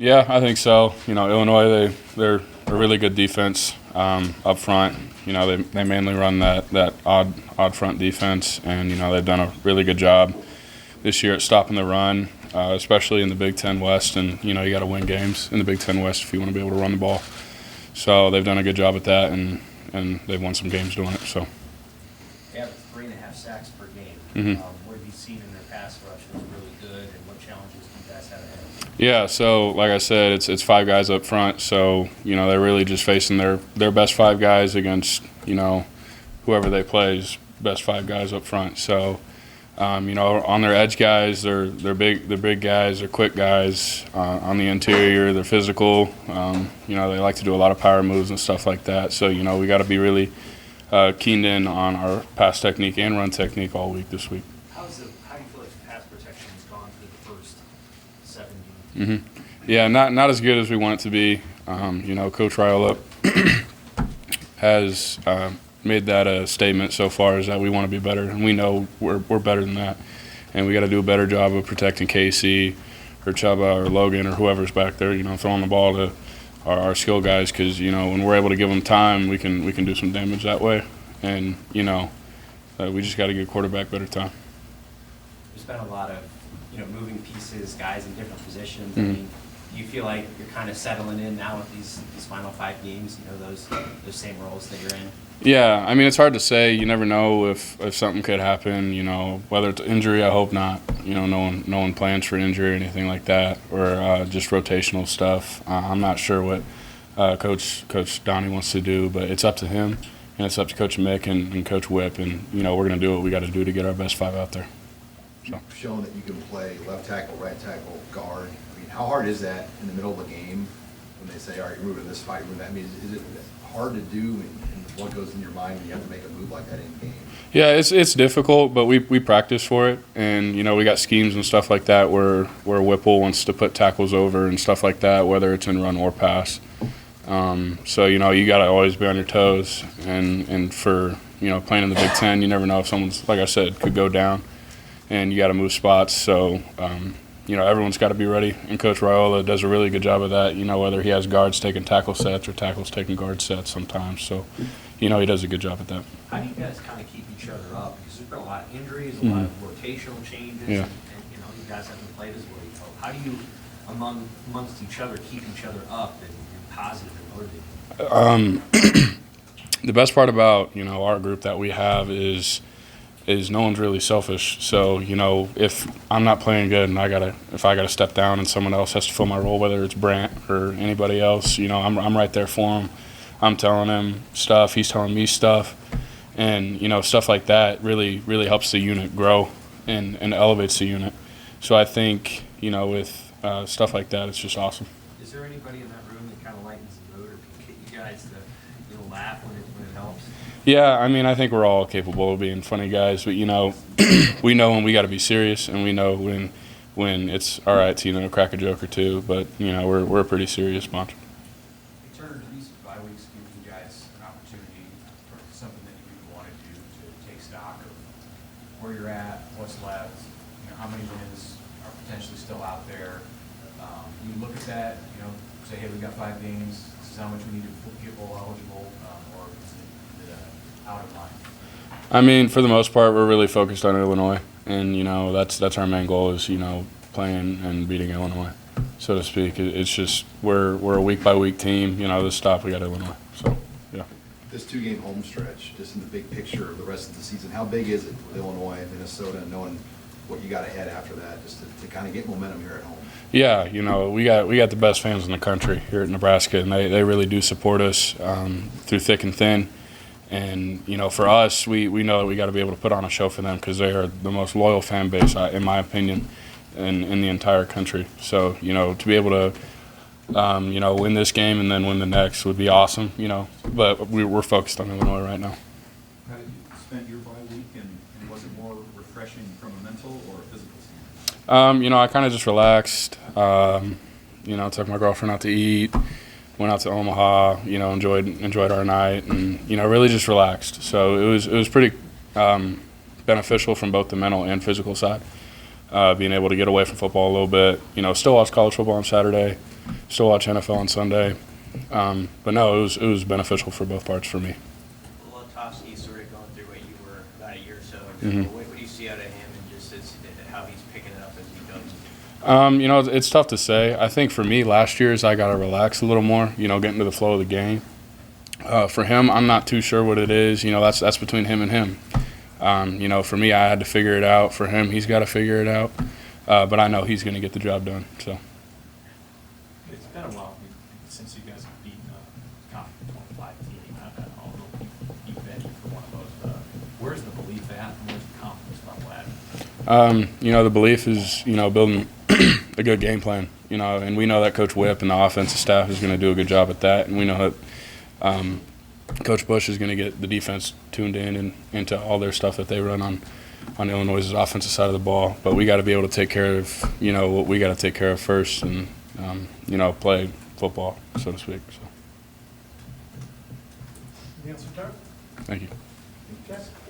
Yeah, I think so. Illinois, they're a really good defense up front. They mainly run that odd front defense, and they've done a really good job this year at stopping the run, especially in the Big Ten West. And you got to win games in the Big Ten West if you want to be able to run the ball. So they've done a good job at that, and they've won some games doing it. So they have 3.5 sacks per game. Mm-hmm. What have you seen in their pass rush was really good, and what challenges do you guys have ahead? Yeah, so like I said, it's 5 guys up front. So they're really just facing their best 5 guys against whoever they play's best 5 guys up front. So on their edge guys, they're big guys, they're quick guys. On the interior, they're physical. They like to do a lot of power moves and stuff like that. So we got to be really keened in on our pass technique and run technique all week this week. How do you feel like pass protection has gone through the first 7 games? Yeah, not as good as we want it to be. Coach Riola has made that a statement so far, is that we want to be better, and we know we're better than that, and we got to do a better job of protecting Casey or Chuba or Logan or whoever's back there, throwing the ball to our skill guys, because when we're able to give them time, we can do some damage that way, and we just got to give quarterback better time. There's been a lot of moving pieces, guys in different positions. Mm-hmm. I mean, do you feel like you're kind of settling in now with these final 5 games? those same roles that you're in. Yeah, I mean, it's hard to say. You never know if something could happen. Whether it's injury, I hope not. No one plans for injury or anything like that, or just rotational stuff. I'm not sure what Coach Donnie wants to do, but it's up to him, and it's up to Coach Mick and Coach Whip, and we're going to do what we got to do to get our best 5 out there. So. You've shown that you can play left tackle, right tackle, guard. I mean, how hard is that in the middle of a game when they say, all right, you're moving this fight, that? I mean, is it hard to do, and what goes in your mind when you have to make a move like that in game? Yeah, it's difficult, but we practice for it, and we got schemes and stuff like that where Whipple wants to put tackles over and stuff like that, whether it's in run or pass. So you got to always be on your toes, and for playing in the Big Ten, you never know if someone's, like I said, could go down, and you got to move spots. So everyone's got to be ready, and Coach Raiola does a really good job of that. Whether he has guards taking tackle sets or tackles taking guard sets sometimes. So he does a good job at that. How do you guys kind of keep each other up? Because there's been a lot of injuries, a lot of rotational changes, yeah. and you guys haven't played as well. How do you, amongst each other, keep each other up and positive and motivated? The best part about our group that we have is no one's really selfish. So if I'm not playing good and if I gotta step down and someone else has to fill my role, whether it's Brant or anybody else, I'm right there for him. I'm telling him stuff, he's telling me stuff, and stuff like that really helps the unit grow and elevates the unit. So I think with stuff like that, it's just awesome. Is there anybody in that room that kind of lightens the mood or can get you guys to laugh when it helps? Yeah, I mean, I think we're all capable of being funny guys, but we know when we got to be serious, and we know when it's all right to crack a joke or two. But we're a pretty serious bunch. Turner, do these bye weeks give you guys an opportunity for something that you want to do to take stock of where you're at, what's left, how many wins are potentially still out there? You look at that, say, hey, we've got 5 games. This is how much we need to get bowl eligible, or is it out of line? I mean, for the most part, we're really focused on Illinois, and that's our main goal is playing and beating Illinois, so to speak. It's just we're a week by week team. This stop we got Illinois, so yeah. This 2-game home stretch, just in the big picture of the rest of the season, how big is it with Illinois and Minnesota, and knowing what you got ahead after that, just to kind of get momentum here at home? Yeah, we got the best fans in the country here at Nebraska, and they really do support us through thick and thin. And for us, we know that we got to be able to put on a show for them, because they are the most loyal fan base, in my opinion, in the entire country. So to be able to win this game and then win the next would be awesome. But we're focused on Illinois right now. How did you spend your bye week, and was it more refreshing from a mental or a physical standpoint? I kind of just relaxed. Took my girlfriend out to eat, went out to Omaha. Enjoyed our night, and really just relaxed. So it was pretty beneficial from both the mental and physical side. Being able to get away from football a little bit. Still watch college football on Saturday. still watch NFL on Sunday. But no, it was beneficial for both parts for me. Lotowski sort of going through what you were about a year or so ago. Mhm. What do you see out of him and just how he's picking it up as he goes? It's tough to say. I think for me, last year's I got to relax a little more, get into the flow of the game. For him, I'm not too sure what it is. That's between him and him. For me, I had to figure it out. For him, he's got to figure it out. But I know he's going to get the job done. So. It's been a while since you guys have beaten a Conference 25 team. Although you've been here for one of those. Where's the belief at, and where's the confidence level at? The belief is, building a good game plan, and we know that Coach Whip and the offensive staff is going to do a good job at that, and we know that Coach Bush is going to get the defense tuned in and into all their stuff that they run on Illinois' offensive side of the ball. But we got to be able to take care of, what we got to take care of first, and play football, so to speak. So. Anything else for Doug? Thank you. Jessica?